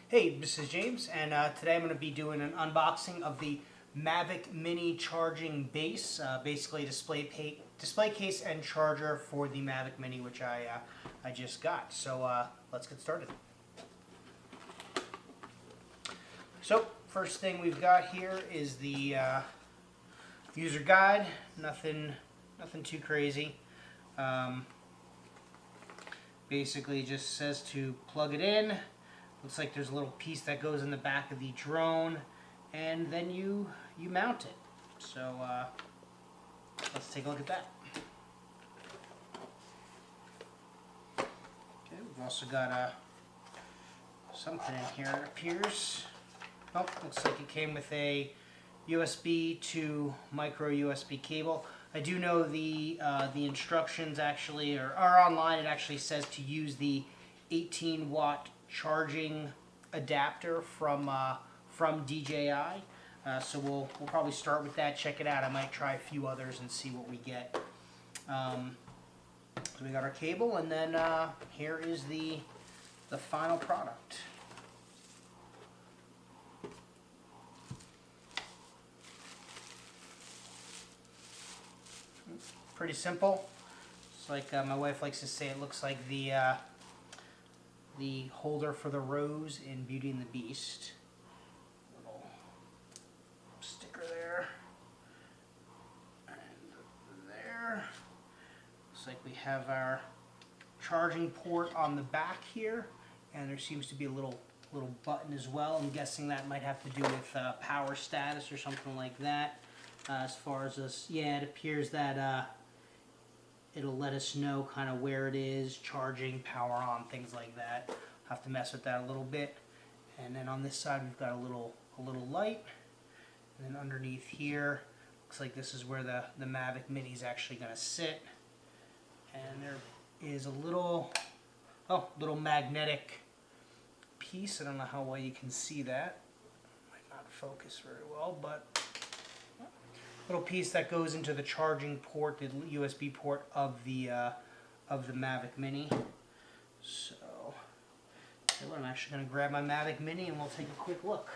Hey, this is James, and today I'm going to be doing an unboxing of the Mavic Mini charging base, basically display case and charger for the Mavic Mini, which I just got. So let's get started. So first thing we've got here is the user guide. Nothing too crazy. Basically, just says to plug it in. Looks like there's a little piece that goes in the back of the drone, and then you mount it. So let's take a look at that. Okay, we've also got something in here, it appears. Oh, looks like it came with a USB to micro USB cable. I do know the instructions actually are online. It actually says to use the 18-watt charging adapter from DJI. So we'll probably start with that. Check it out. I might try a few others and see what we get. So we got our cable, and then here is the final product. Pretty simple. It's like my wife likes to say, it looks like the holder for the rose in Beauty and the Beast. Little sticker there. And there. Looks like we have our charging port on the back here. And there seems to be a little button as well. I'm guessing that might have to do with power status or something like that. As far as this, yeah, it appears that it'll let us know kind of where it is, charging, power on, things like that. Have to mess with that a little bit. And then on this side we've got a little light. And then underneath here, looks like this is where the Mavic Mini is actually going to sit. And there is a little magnetic piece. I don't know how well you can see that. Might not focus very well, but little piece that goes into the charging port, the USB port of the Mavic Mini. So I'm actually going to grab my Mavic Mini and we'll take a quick look.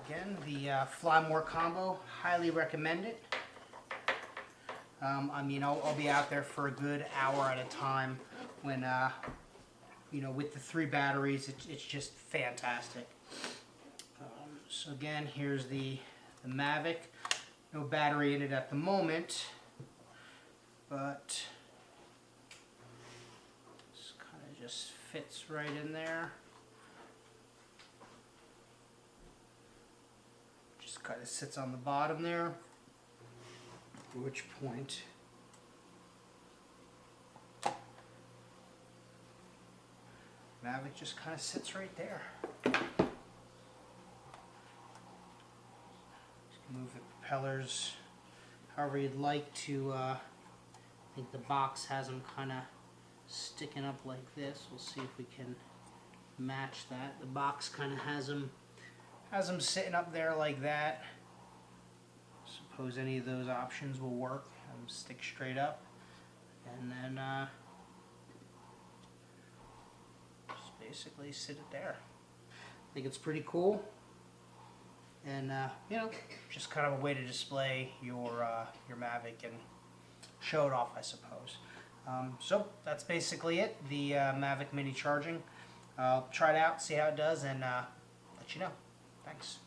Again, the Fly More combo, highly recommend it. I mean, I'll be out there for a good hour at a time when, with the 3 batteries, it's just fantastic. So again, here's the Mavic. No battery in it at the moment, but this kind of just fits right in there. Just kind of sits on the bottom there, at which point Mavic just kind of sits right there. You can move the propellers however you'd like to. I think the box has them kind of sticking up like this. We'll see if we can match that. The box kind of has them sitting up there like that. Suppose any of those options will work. Have them stick straight up, and then just basically sit it there. I think it's pretty cool, and just kind of a way to display your Mavic and show it off, I suppose. So that's basically it. The Mavic Mini charging. I'll try it out, see how it does, and let you know. Thanks.